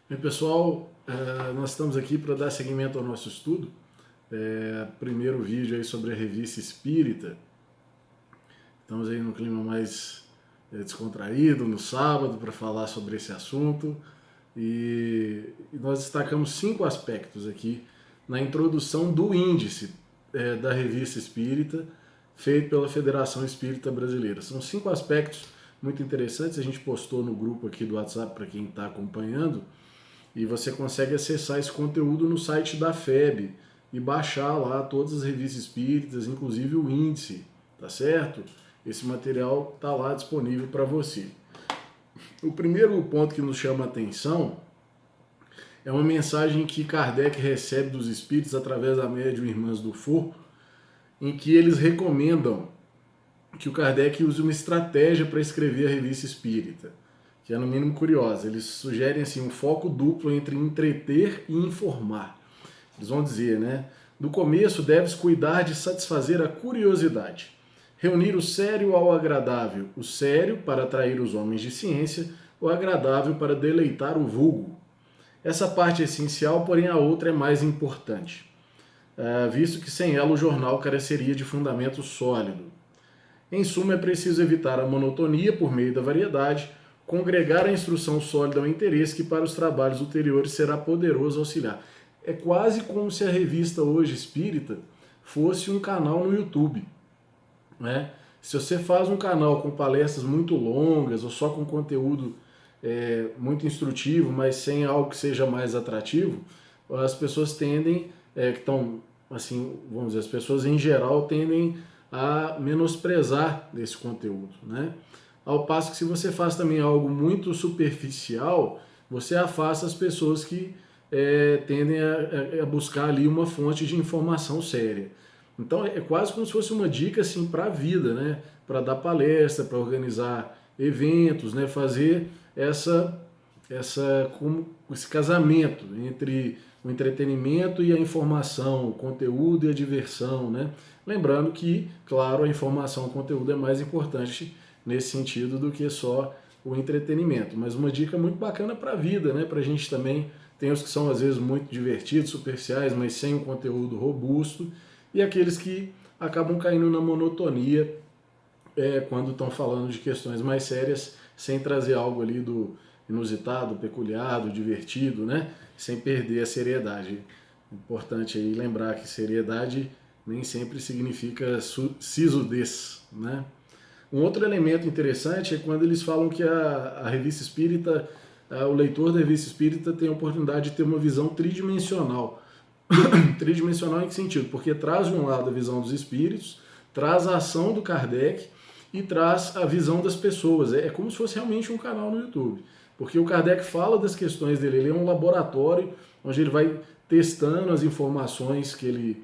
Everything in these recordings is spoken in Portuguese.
Bem, pessoal, nós estamos aqui para dar seguimento ao nosso estudo. Primeiro vídeo aí sobre a Revista Espírita. Estamos aí no clima mais descontraído, no sábado, para falar sobre esse assunto. E nós destacamos 5 aspectos aqui na introdução do índice da Revista Espírita, feito pela Federação Espírita Brasileira. São 5 aspectos muito interessantes, a gente postou no grupo aqui do WhatsApp para quem está acompanhando. E você consegue acessar esse conteúdo no site da FEB e baixar lá todas as revistas espíritas, inclusive o índice, tá certo? Esse material está lá disponível para você. O primeiro ponto que nos chama a atenção é uma mensagem que Kardec recebe dos espíritos através da médium Irmãs do For, em que eles recomendam que o Kardec use uma estratégia para escrever a revista espírita, que é no mínimo curiosa. Eles sugerem assim, um foco duplo entre entreter e informar. Eles vão dizer, né? No começo deves cuidar de satisfazer a curiosidade, reunir o sério ao agradável, o sério para atrair os homens de ciência, o agradável para deleitar o vulgo. Essa parte é essencial, porém a outra é mais importante, visto que sem ela o jornal careceria de fundamento sólido. Em suma, é preciso evitar a monotonia por meio da variedade, congregar a instrução sólida ao interesse que para os trabalhos ulteriores será poderoso auxiliar. É quase como se a revista Hoje Espírita fosse um canal no YouTube, né? Se você faz um canal com palestras muito longas ou só com conteúdo muito instrutivo, mas sem algo que seja mais atrativo, as pessoas tendem, que estão, assim, vamos dizer, as pessoas em geral tendem a menosprezar esse conteúdo, né? Ao passo que se você faz também algo muito superficial, você afasta as pessoas que tendem a buscar ali uma fonte de informação séria. Então é quase como se fosse uma dica assim para a vida, né? Para dar palestra, para organizar eventos, né? Fazer esse casamento entre o entretenimento e a informação, o conteúdo e a diversão, né? Lembrando que, claro, a informação, o conteúdo é mais importante nesse sentido do que só o entretenimento. Mas uma dica muito bacana para a vida, né? Para a gente também, tem os que são às vezes muito divertidos, superficiais, mas sem um conteúdo robusto, e aqueles que acabam caindo na monotonia quando estão falando de questões mais sérias, sem trazer algo ali do inusitado, peculiar, do divertido, né? Sem perder a seriedade. Importante aí lembrar que seriedade nem sempre significa sisudez, né? Um outro elemento interessante é quando eles falam que a revista espírita, o leitor da revista espírita tem a oportunidade de ter uma visão tridimensional. Tridimensional em que sentido? Porque traz de um lado a visão dos espíritos, traz a ação do Kardec e traz a visão das pessoas. É como se fosse realmente um canal no YouTube. Porque o Kardec fala das questões dele, ele é um laboratório onde ele vai testando as informações que ele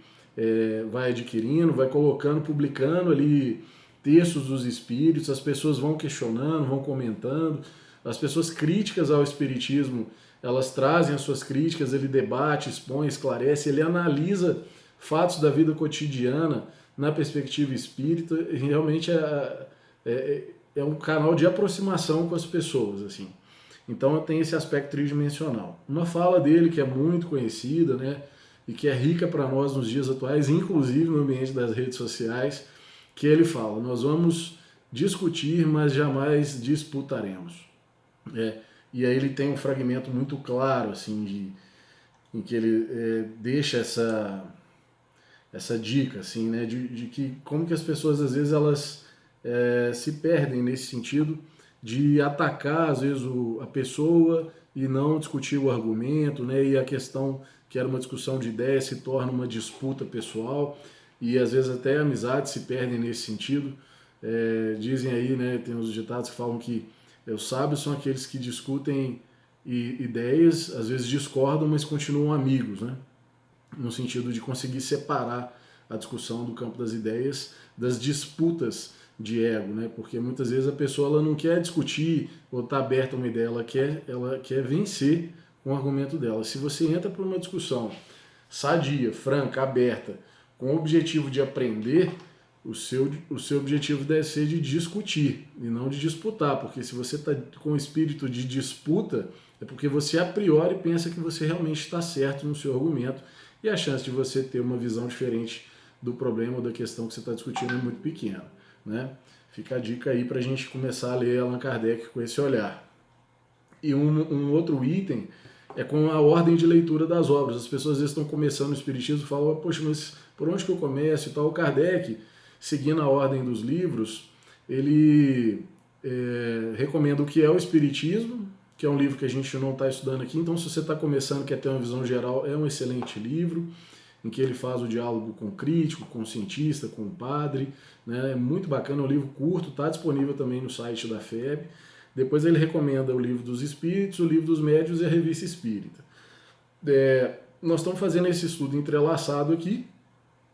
vai adquirindo, vai colocando, publicando ali textos dos espíritos, as pessoas vão questionando, vão comentando, as pessoas críticas ao espiritismo, elas trazem as suas críticas, ele debate, expõe, esclarece, ele analisa fatos da vida cotidiana na perspectiva espírita, e realmente é um canal de aproximação com as pessoas, assim. Então tem esse aspecto tridimensional. Uma fala dele que é muito conhecida, né, e que é rica para nós nos dias atuais, inclusive no ambiente das redes sociais, que ele fala: nós vamos discutir, mas jamais disputaremos. E aí ele tem um fragmento muito claro, assim, em que ele deixa essa dica, assim, né, de que como que as pessoas às vezes elas se perdem nesse sentido de atacar às vezes a pessoa e não discutir o argumento, né, e a questão que era uma discussão de ideias se torna uma disputa pessoal e às vezes até amizades se perdem nesse sentido. Dizem aí, né, tem os ditados que falam que os sábios são aqueles que discutem ideias, às vezes discordam, mas continuam amigos, né? No sentido de conseguir separar a discussão do campo das ideias das disputas de ego, né? Porque muitas vezes a pessoa ela não quer discutir ou estar aberta a uma ideia, ela quer vencer com o argumento dela. Se você entra por uma discussão sadia, franca, aberta, com o objetivo de aprender, o seu objetivo deve ser de discutir e não de disputar, porque se você está com o espírito de disputa, é porque você a priori pensa que você realmente está certo no seu argumento e a chance de você ter uma visão diferente do problema ou da questão que você está discutindo é muito pequena, né? Fica a dica aí para a gente começar a ler Allan Kardec com esse olhar. E um outro item é com a ordem de leitura das obras. As pessoas às vezes estão começando o Espiritismo e falam, poxa, mas por onde que eu começo e tal? O Kardec, seguindo a ordem dos livros, ele recomenda o que é o Espiritismo, que é um livro que a gente não está estudando aqui. Então, se você está começando, quer ter uma visão geral, é um excelente livro, em que ele faz o diálogo com o crítico, com o cientista, com o padre. Né? É muito bacana, é um livro curto, está disponível também no site da FEB. Depois ele recomenda o Livro dos Espíritos, o Livro dos Médiuns e a Revista Espírita. Nós estamos fazendo esse estudo entrelaçado aqui,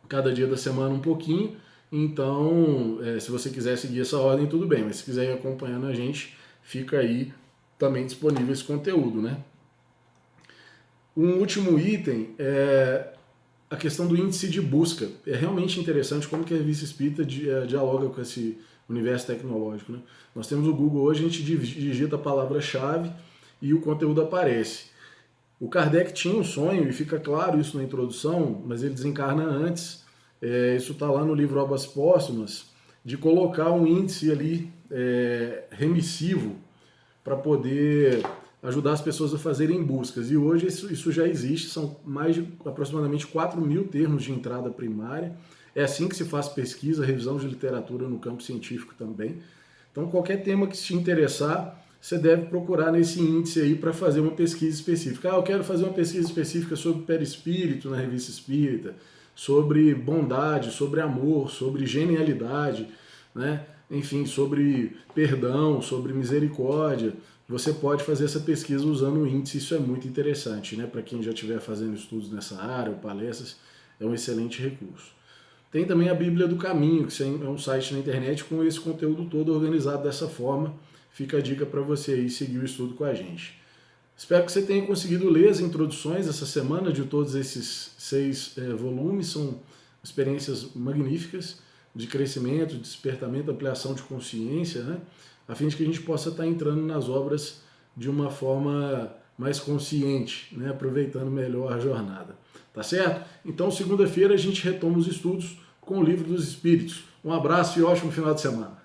cada dia da semana um pouquinho. Então, se você quiser seguir essa ordem, tudo bem, mas se quiser ir acompanhando a gente, fica aí também disponível esse conteúdo, né? Um último item é a questão do índice de busca. É realmente interessante como que a Revista Espírita dialoga com esse universo tecnológico, né? Nós temos o Google hoje, a gente digita a palavra-chave e o conteúdo aparece. O Kardec tinha um sonho, e fica claro isso na introdução, mas ele desencarna antes, isso está lá no livro Obras Póstumas, de colocar um índice ali remissivo para poder ajudar as pessoas a fazerem buscas. E hoje isso já existe, são mais de aproximadamente 4.000 termos de entrada primária. É assim que se faz pesquisa, revisão de literatura no campo científico também. Então, qualquer tema que te interessar, você deve procurar nesse índice aí para fazer uma pesquisa específica. Eu quero fazer uma pesquisa específica sobre perispírito na Revista Espírita, sobre bondade, sobre amor, sobre genialidade, né? Enfim, sobre perdão, sobre misericórdia. Você pode fazer essa pesquisa usando o índice, isso é muito interessante, né? Para quem já estiver fazendo estudos nessa área ou palestras, é um excelente recurso. Tem também a Bíblia do Caminho, que é um site na internet com esse conteúdo todo organizado dessa forma. Fica a dica para você aí seguir o estudo com a gente. Espero que você tenha conseguido ler as introduções essa semana de todos esses 6 volumes. São experiências magníficas de crescimento, de despertamento, ampliação de consciência, né? A fim de que a gente possa estar entrando nas obras de uma forma mais consciente, né? Aproveitando melhor a jornada. Tá certo? Então, segunda-feira a gente retoma os estudos com o Livro dos Espíritos. Um abraço e ótimo final de semana.